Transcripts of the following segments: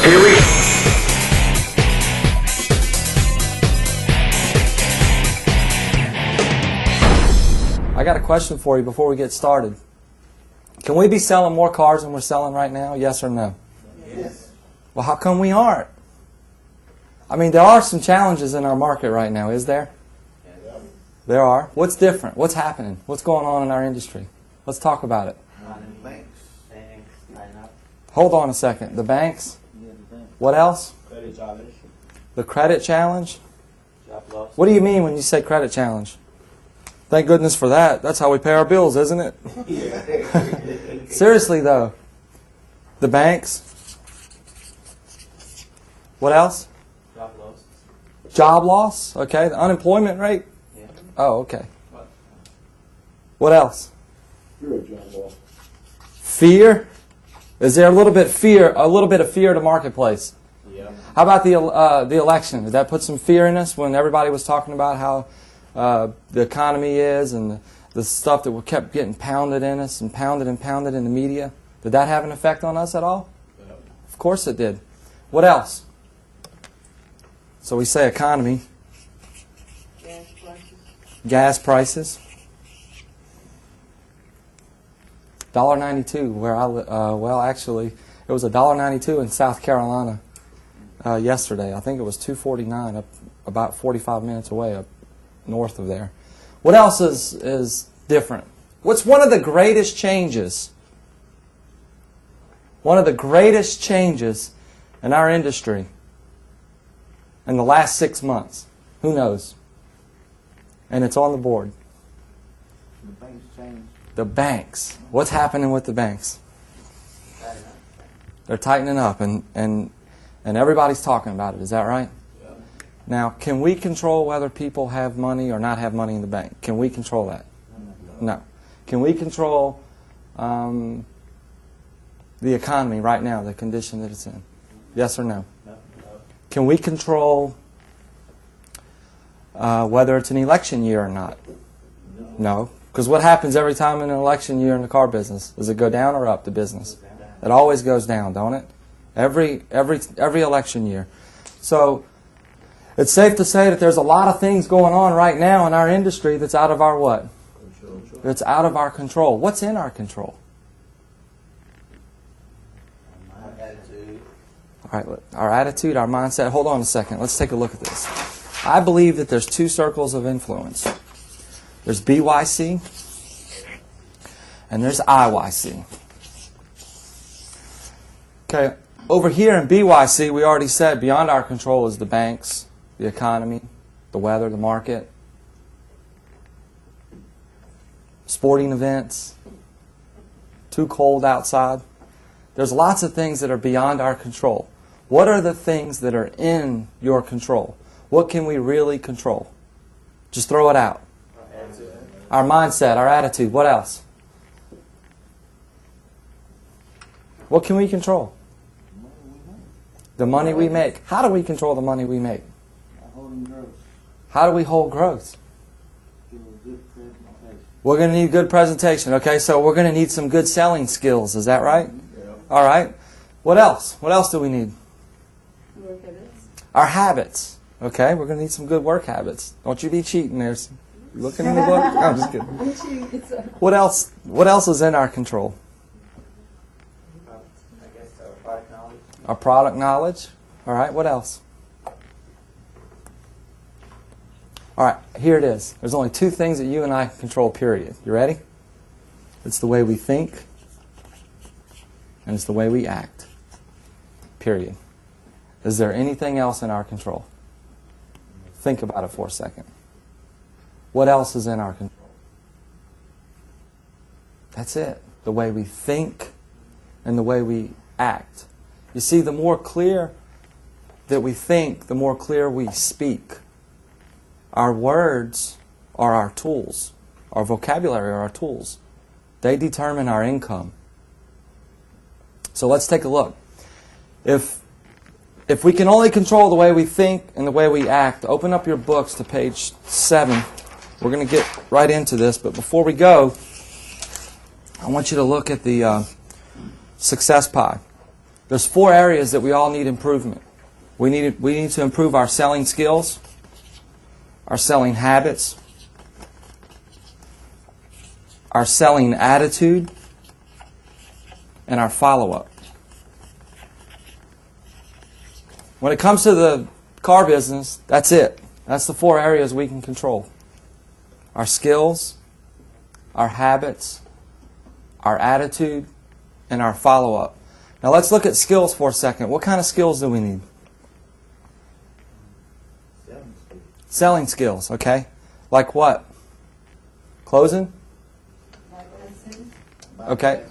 Here we go. I got a question for you before we get started. Can we be selling more cars than we're selling right now? Yes or no? Yes. Well, how come we aren't? I mean, there are some challenges in our market right now, is there? There are. What's different? What's happening? What's going on in our industry? Let's talk about it. Hold on a second. The banks? What else? The credit challenge? What do you mean when you say credit challenge? Thank goodness for that. That's how we pay our bills, isn't it? Seriously, though. The banks? What else? Job loss. Job loss? Okay. The unemployment rate? Yeah. Oh, okay. What else? Fear of job loss. Fear? Is there a little bit of fear in the marketplace? Yeah. How about the election? Did that put some fear in us when everybody was talking about how the economy is and the stuff that kept getting pounded in us and pounded in the media? Did that have an effect on us at all? Yeah. Of course it did. What else? So we say economy. Gas prices. Gas prices. $1.92 where I well, actually, it was $1.92 in South Carolina yesterday. I think it was $2.49 up about 45 minutes away up north of there. What else is different? What's one of the greatest changes? One of the greatest changes in our industry in the last 6 months. Who knows? And it's on the board. The banks changed. The banks. What's happening with the banks? They're tightening up, and everybody's talking about it. Is that right? Yeah. Now, can we control whether people have money or not have money in the bank? Can we control that? No. Can we control the economy right now, the condition that it's in? Yes or no? No. Can we control whether it's an election year or not? No. Because what happens every time in an election year in the car business? Does it go down or up, the business? It always goes down, don't it? Every election year. So it's safe to say that there's a lot of things going on right now in our industry that's out of our what? That's out of our control. What's in our control? My attitude. All right, our attitude, our mindset. Hold on a second. Let's take a look at this. I believe that there's two circles of influence. There's BYC and there's IYC. Okay, over here in BYC, we already said beyond our control is the banks, the economy, the weather, the market, sporting events, too cold outside. There's lots of things that are beyond our control. What are the things that are in your control? What can we really control? Just throw it out. Our mindset, our attitude. What else? What can we control? The money we make. How do we control the money we make? Holding growth. How do we hold growth? Give a good presentation. We're going to need good presentation. Okay, so we're going to need some good selling skills. Is that right? Yeah. All right. What else? What else do we need? Work habits. Our habits. Okay, we're going to need some good work habits. Don't you be cheating there. You looking in the book? No, I'm just kidding. I'm cheating. What else? What else is in our control? I guess our product knowledge. Our product knowledge. All right, what else? All right, here it is. There's only two things that you and I control, period. You ready? It's the way we think, and it's the way we act. Period. Is there anything else in our control? Think about it for a second. What else is in our control? That's it. The way we think and the way we act. You see, the more clear that we think, the more clear we speak. Our words are our tools. Our vocabulary are our tools. They determine our income. So let's take a look. If we can only control the way we think and the way we act, open up your books to page 7. We're going to get right into this, but before we go, I want you to look at the success pie. There's 4 areas that we all need improvement. We need to improve our selling skills, our selling habits, our selling attitude, and our follow-up. When it comes to the car business, that's it. That's the 4 areas we can control. Our skills, our habits, our attitude, and our follow-up. Now let's look at skills for a second. What kind of skills do we need? Selling skills, okay. Like what? Closing? Okay.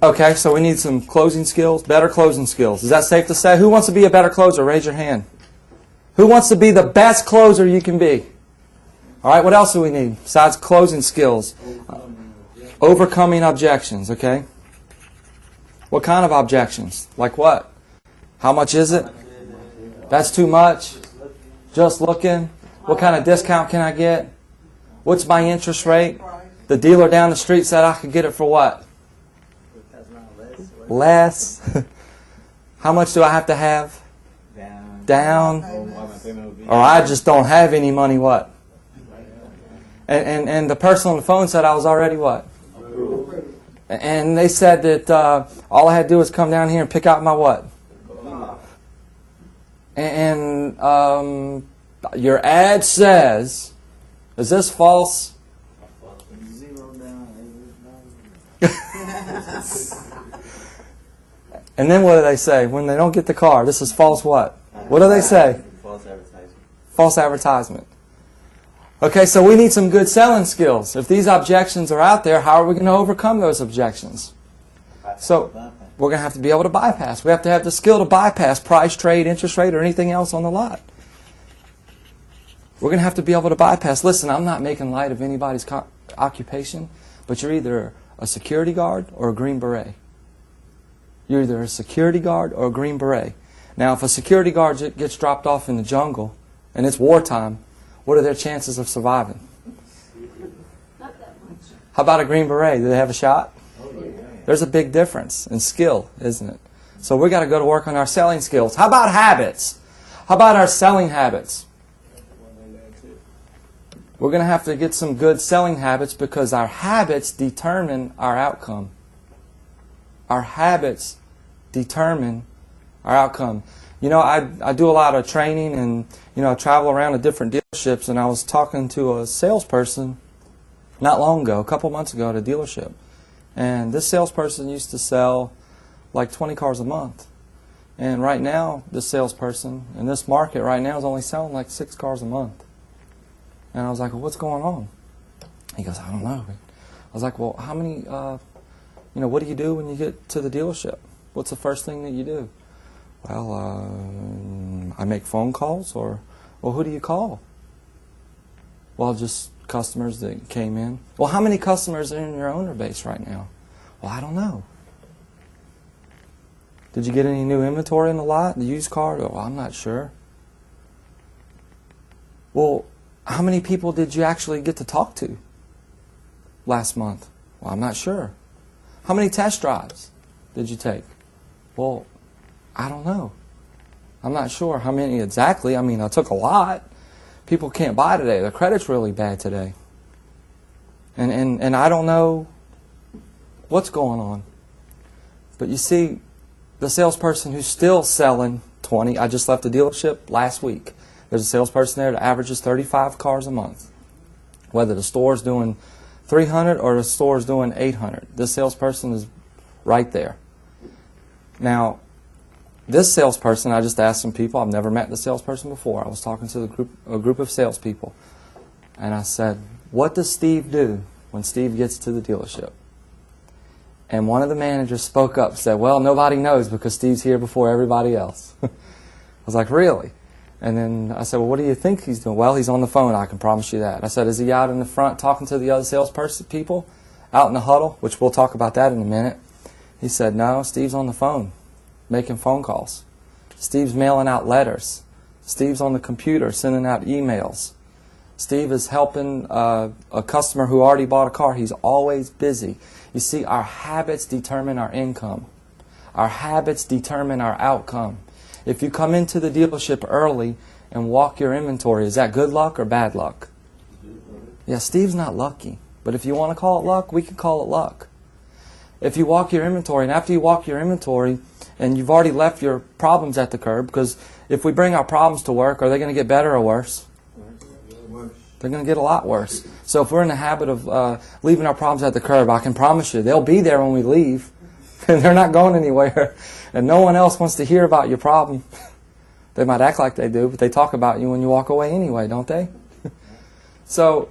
Okay, so we need some closing skills, better closing skills. Is that safe to say? Who wants to be a better closer? Raise your hand. Who wants to be the best closer you can be? All right, what else do we need besides closing skills? Overcoming objections, okay? What kind of objections? Like what? How much is it? That's too much? Just looking? What kind of discount can I get? What's my interest rate? The dealer down the street said I could get it for what? Less? How much do I have to have? Down? Or I just don't have any money, what? And the person on the phone said I was already what? And they said that all I had to do was come down here and pick out my what? And your ad says, is this false? And then what do they say when they don't get the car? This is false what? What do they say? False advertisement. False advertisement. Okay, so we need some good selling skills. If these objections are out there, how are we going to overcome those objections? So we're going to have to be able to bypass. We have to have the skill to bypass price, trade, interest rate, or anything else on the lot. We're going to have to be able to bypass. Listen, I'm not making light of anybody's occupation, but you're either a security guard or a Green Beret. You're either a security guard or a Green Beret. Now, if a security guard gets dropped off in the jungle and it's wartime, what are their chances of surviving? Not that much. How about a Green Beret? Do they have a shot? There's a big difference in skill, isn't it? So we've got to go to work on our selling skills. How about habits? How about our selling habits? We're going to have to get some good selling habits because our habits determine our outcome. Our habits determine our outcome. You know, I do a lot of training and, you know, I travel around to different dealerships, and I was talking to a salesperson not long ago, a couple months ago at a dealership. And this salesperson used to sell like 20 cars a month. And right now, this salesperson in this market right now is only selling like 6 cars a month. And I was like, well, what's going on? He goes, I don't know. I was like, well, how many, you know, what do you do when you get to the dealership? What's the first thing that you do? Well, I make phone calls, or, well, who do you call? Well, just customers that came in. Well, how many customers are in your owner base right now? Well, I don't know. Did you get any new inventory in the lot, the used car? Oh, I'm not sure. Well, how many people did you actually get to talk to last month? Well, I'm not sure. How many test drives did you take? Well, I don't know. I'm not sure how many exactly. I mean, I took a lot. People can't buy today. The credit's really bad today. And I don't know what's going on. But you see, the salesperson who's still selling 20, I just left the dealership last week. There's a salesperson there that averages 35 cars a month. Whether the store's doing 300 or the store's doing 800. This salesperson is right there. Now, this salesperson, I just asked some people. I've never met the salesperson before. I was talking to a group of salespeople. And I said, what does Steve do when Steve gets to the dealership? And one of the managers spoke up and said, well, nobody knows because Steve's here before everybody else. I was like, really? And then I said, well, what do you think he's doing? Well, he's on the phone, I can promise you that. I said, is he out in the front talking to the other salesperson people out in the huddle? Which we'll talk about that in a minute. He said, no, Steve's on the phone making phone calls. Steve's mailing out letters. Steve's on the computer sending out emails. Steve is helping a customer who already bought a car. He's always busy. You see, our habits determine our income. Our habits determine our outcome. If you come into the dealership early and walk your inventory, is that good luck or bad luck? Yeah, Steve's not lucky. But if you want to call it luck, we can call it luck. If you walk your inventory, and after you walk your inventory, and you've already left your problems at the curb, because if we bring our problems to work, are they going to get better or worse? They're going to get a lot worse. So if we're in the habit of leaving our problems at the curb, I can promise you, they'll be there when we leave. And they're not going anywhere. And no one else wants to hear about your problem. They might act like they do, but they talk about you when you walk away anyway, don't they? So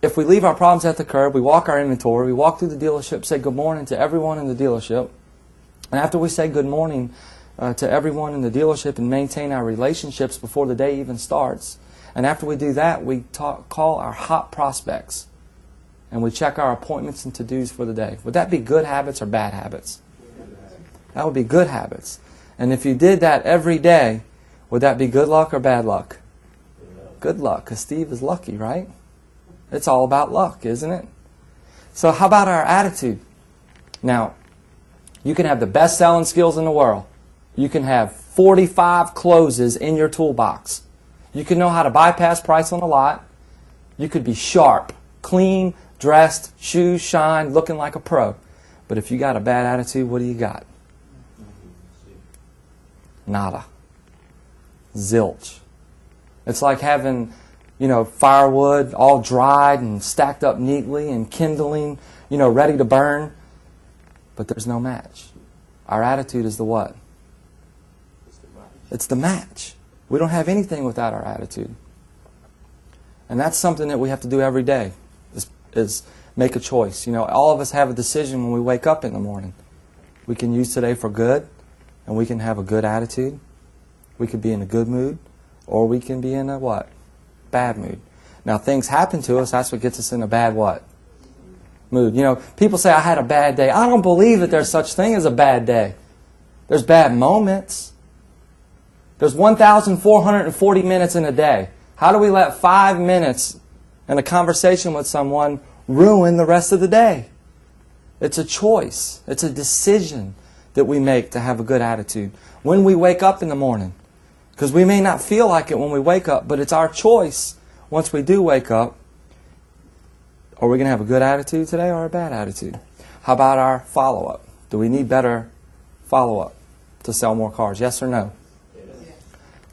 if we leave our problems at the curb, we walk our inventory, we walk through the dealership, say good morning to everyone in the dealership. And after we say good morning to everyone in the dealership and maintain our relationships before the day even starts, and after we do that, we call our hot prospects. And we check our appointments and to-dos for the day. Would that be good habits or bad habits? That would be good habits. And if you did that every day, would that be good luck or bad luck? Good luck, because Steve is lucky, right? It's all about luck, isn't it? So how about our attitude? Now, you can have the best selling skills in the world. You can have 45 closes in your toolbox. You can know how to bypass price on a lot. You could be sharp, clean, dressed, shoes shine, looking like a pro. But if you got a bad attitude, what do you got? Nada. Zilch. It's like having, firewood all dried and stacked up neatly and kindling, ready to burn. But there's no match. Our attitude is the what? It's the match. We don't have anything without our attitude. And that's something that we have to do every day, is make a choice. All of us have a decision when we wake up in the morning. We can use today for good, and we can have a good attitude. We could be in a good mood, or we can be in a what? Bad mood. Now, things happen to us. That's what gets us in a bad what? Mood. People say, I had a bad day. I don't believe that there's such thing as a bad day. There's bad moments. There's 1,440 minutes in a day. How do we let 5 minutes in a conversation with someone ruin the rest of the day? It's a choice. It's a decision that we make to have a good attitude when we wake up in the morning. Because we may not feel like it when we wake up, but it's our choice once we do wake up. Are we going to have a good attitude today or a bad attitude? How about our follow-up? Do we need better follow-up to sell more cars? Yes or no?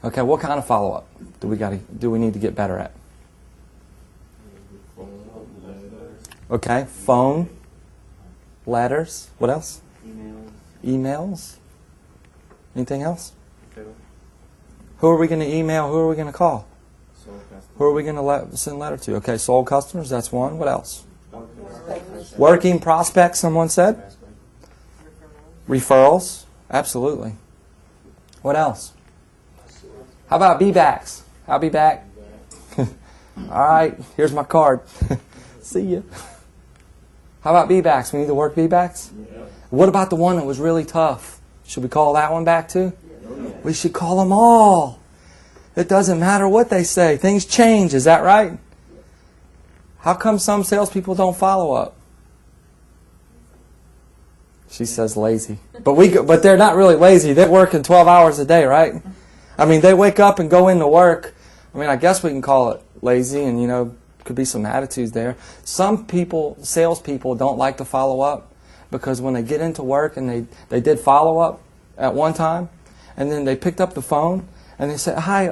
Okay, what kind of follow-up do we need to get better at? Okay, phone, letters, what else? Emails. Anything else? Who are we going to email? Who are we going to call? Who are we going to send a letter to? Okay, sold customers, that's one. What else? Working prospects, someone said? Referrals, absolutely. What else? How about be-backs? I'll be back. All right, here's my card. See ya. How about be-backs? We need to work be-backs? Yeah. What about the one that was really tough? Should we call that one back too? Yeah. We should call them all. It doesn't matter what they say. Things change. Is that right? How come some salespeople don't follow up? She says lazy. But they're not really lazy. They're working 12 hours a day, right? I mean, they wake up and go into work. I mean, I guess we can call it lazy, and, could be some attitudes there. Some people, salespeople, don't like to follow up because when they get into work and they did follow up at one time, and then they picked up the phone and they said, hi,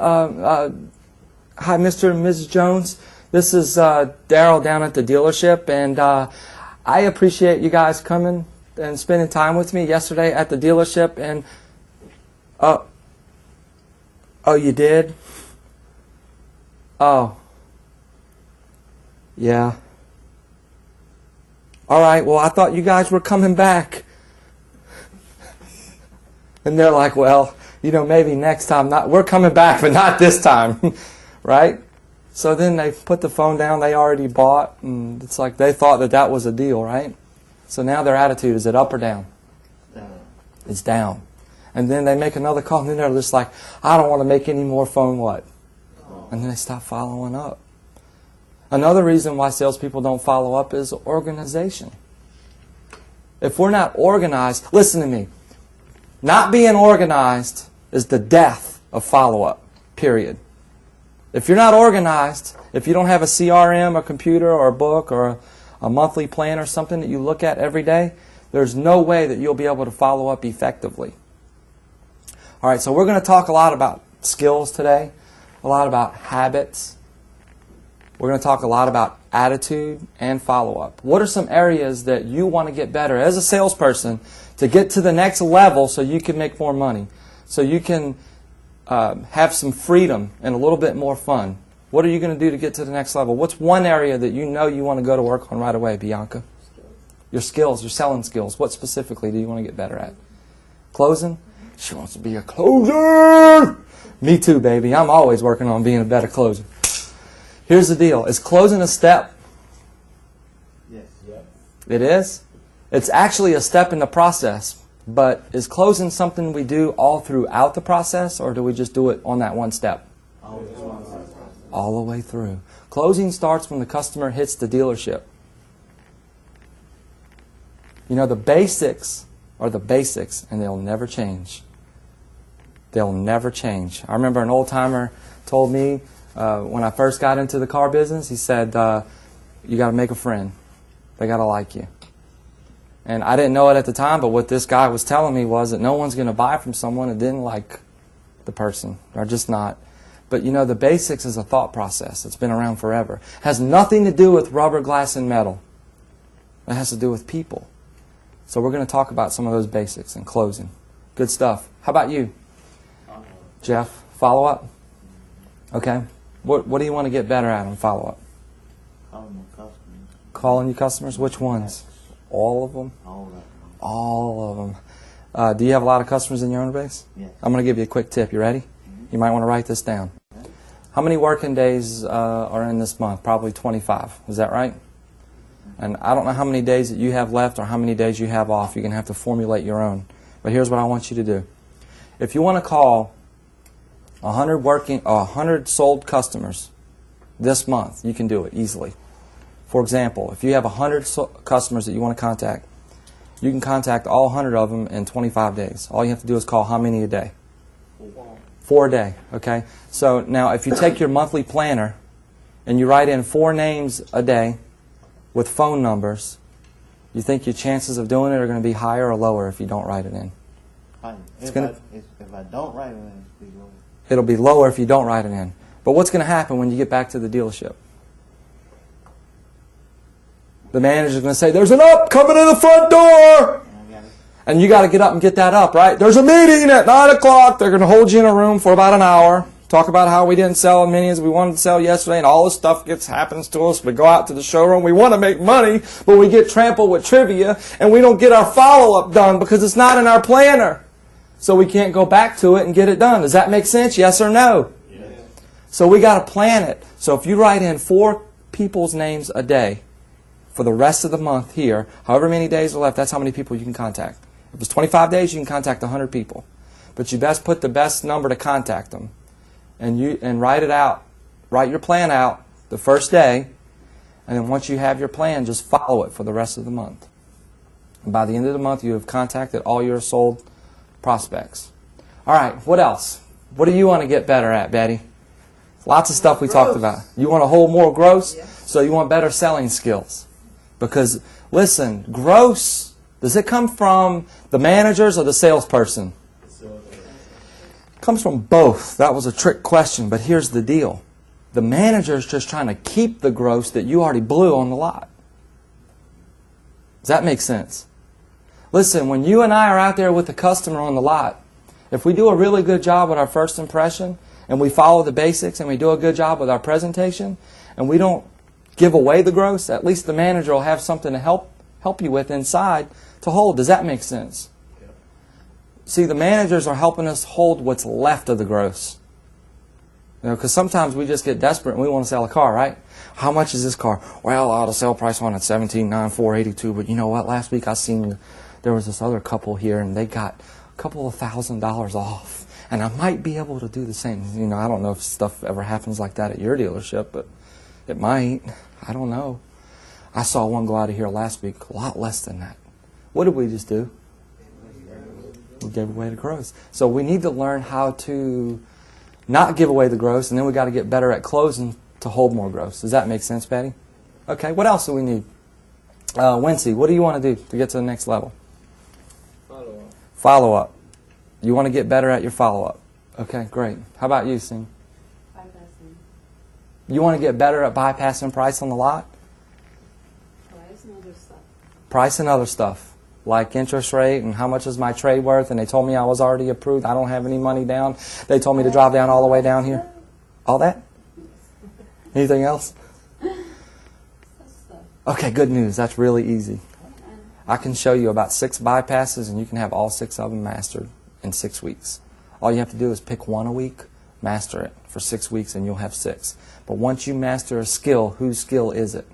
Mr. and Mrs. Jones. This is Daryl down at the dealership, and I appreciate you guys coming and spending time with me yesterday at the dealership, and oh, you did? Oh. Yeah. All right, well, I thought you guys were coming back. And they're like, well, maybe next time. We're coming back, but not this time. Right? So then they put the phone down they already bought, and it's like they thought that was a deal, right? So now their attitude, is it up or down? Down. It's down. And then they make another call, and then they're just like, I don't want to make any more phone what? And then they stop following up. Another reason why salespeople don't follow up is organization. If we're not organized, listen to me. Not being organized is the death of follow-up, period. If you're not organized, if you don't have a CRM, a computer, or a book, or a monthly plan or something that you look at every day, there's no way that you'll be able to follow up effectively. All right, so we're going to talk a lot about skills today, a lot about habits. We're going to talk a lot about attitude and follow-up. What are some areas that you want to get better as a salesperson to get to the next level so you can make more money, so you can have some freedom and a little bit more fun? What are you going to do to get to the next level? What's one area that you know you want to go to work on right away, Bianca? Your skills, your selling skills. What specifically do you want to get better at? Closing? She wants to be a closer! Me too, baby. I'm always working on being a better closer. Here's the deal. Is closing a step? Yes. Yep. It is? It's actually a step in the process. But is closing something we do all throughout the process, or do we just do it on that one step? All the way through. Closing starts when the customer hits the dealership. You know, the basics are the basics, and they'll never change. They'll never change. I remember an old-timer told me when I first got into the car business, he said, you got to make a friend. They got to like you. And I didn't know it at the time, but what this guy was telling me was that no one's going to buy from someone that didn't like the person. They're just not. But you know, the basics is a thought process. It's been around forever. It has nothing to do with rubber, glass, and metal. It has to do with people. So we're going to talk about some of those basics in closing. Good stuff. How about you, Jeff? Follow-up? Okay. What do you want to get better at on follow-up? Calling my customers. Calling your customers? Which ones? All of them? All of them. All of them. Do you have a lot of customers in your owner base? Yes. I'm going to give you a quick tip. You ready? You might want to write this down. How many working days are in this month? Probably 25. Is that right? And I don't know how many days that you have left or how many days you have off. You're going to have to formulate your own. But here's what I want you to do. If you want to call 100 sold customers this month, you can do it easily. For example, if you have 100 customers that you want to contact, you can contact all 100 of them in 25 days. All you have to do is call how many a day? 4 a day, okay? So now if you take your monthly planner and you write in 4 names a day with phone numbers, you think your chances of doing it are going to be higher or lower if you don't write it in? If I don't write it in, it'll be lower. It'll be lower if you don't write it in. But what's going to happen when you get back to the dealership? The manager's going to say, there's an up coming in the front door! And you got to get up and get that up, right? There's a meeting at 9 o'clock. They're going to hold you in a room for about an hour. Talk about how we didn't sell as many as we wanted to sell yesterday, and all this stuff happens to us. We go out to the showroom. We want to make money, but we get trampled with trivia, and we don't get our follow-up done because it's not in our planner. So we can't go back to it and get it done. Does that make sense? Yes or no? Yes. So we got to plan it. So if you write in 4 people's names a day for the rest of the month here, however many days are left, that's how many people you can contact. If it's 25 days, you can contact 100 people. But you best put the best number to contact them. And write it out. Write your plan out the first day. And then once you have your plan, just follow it for the rest of the month. And by the end of the month, you have contacted all your sold prospects. All right, what else? What do you want to get better at, Betty? Lots of stuff we talked about. You want to hold more gross? Yeah. So you want better selling skills. Because, listen, gross, does it come from the managers or the salesperson? It comes from both. That was a trick question, but here's the deal. The manager's just trying to keep the gross that you already blew on the lot. Does that make sense? Listen, when you and I are out there with the customer on the lot, if we do a really good job with our first impression, and we follow the basics, and we do a good job with our presentation, and we don't give away the gross, at least the manager will have something to help you with inside to hold. Does that make sense? Yep. See, the managers are helping us hold what's left of the gross. You know, because sometimes we just get desperate and we want to sell a car, right? How much is this car? Well, the sale price on it $17,942, but you know what? Last week I seen there was this other couple here and they got a couple of $1,000s off. And I might be able to do the same. You know, I don't know if stuff ever happens like that at your dealership, but it might. I don't know. I saw one go out of here last week, a lot less than that. What did we just do? We gave away the gross. So we need to learn how to not give away the gross, and then we got to get better at closing to hold more gross. Does that make sense, Patty? Okay, what else do we need? Wincy, what do you want to do to get to the next level? Follow-up. Follow-up. You want to get better at your follow-up. Okay, great. How about you, Sing? Bypassing. You want to get better at bypassing price on the lot? Price and other stuff. Price and other stuff, like interest rate and how much is my trade worth, and they told me I was already approved. I don't have any money down. They told me to drive down all the way down here. All that? Anything else? That stuff. Okay, good news. That's really easy. I can show you about 6 bypasses, and you can have all 6 of them mastered in 6 weeks. All you have to do is pick one a week, master it for 6 weeks, and you'll have 6. But once you master a skill, whose skill is it?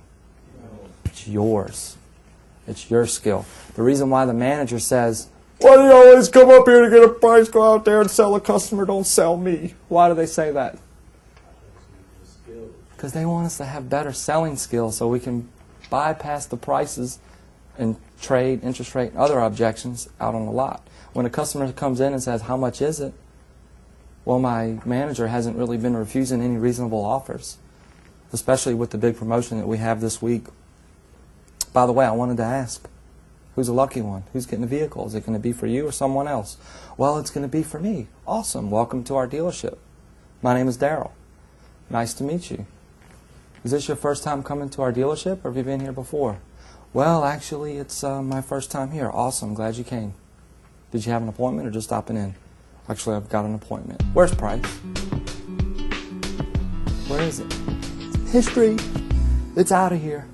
It's yours. It's your skill. The reason why the manager says, "Why do you always come up here to get a price, go out there and sell a customer, don't sell me?" Why do they say that? Because they want us to have better selling skills so we can bypass the prices and trade, interest rate, and other objections out on the lot. When a customer comes in and says, "How much is it?" Well, my manager hasn't really been refusing any reasonable offers, especially with the big promotion that we have this week. By the way, I wanted to ask, who's a lucky one? Who's getting a vehicle? Is it going to be for you or someone else? Well, it's going to be for me. Awesome. Welcome to our dealership. My name is Daryl. Nice to meet you. Is this your first time coming to our dealership, or have you been here before? Well, actually, it's my first time here. Awesome. Glad you came. Did you have an appointment or just stopping in? Actually, I've got an appointment. Where's Price? Where is it? History. It's out of here.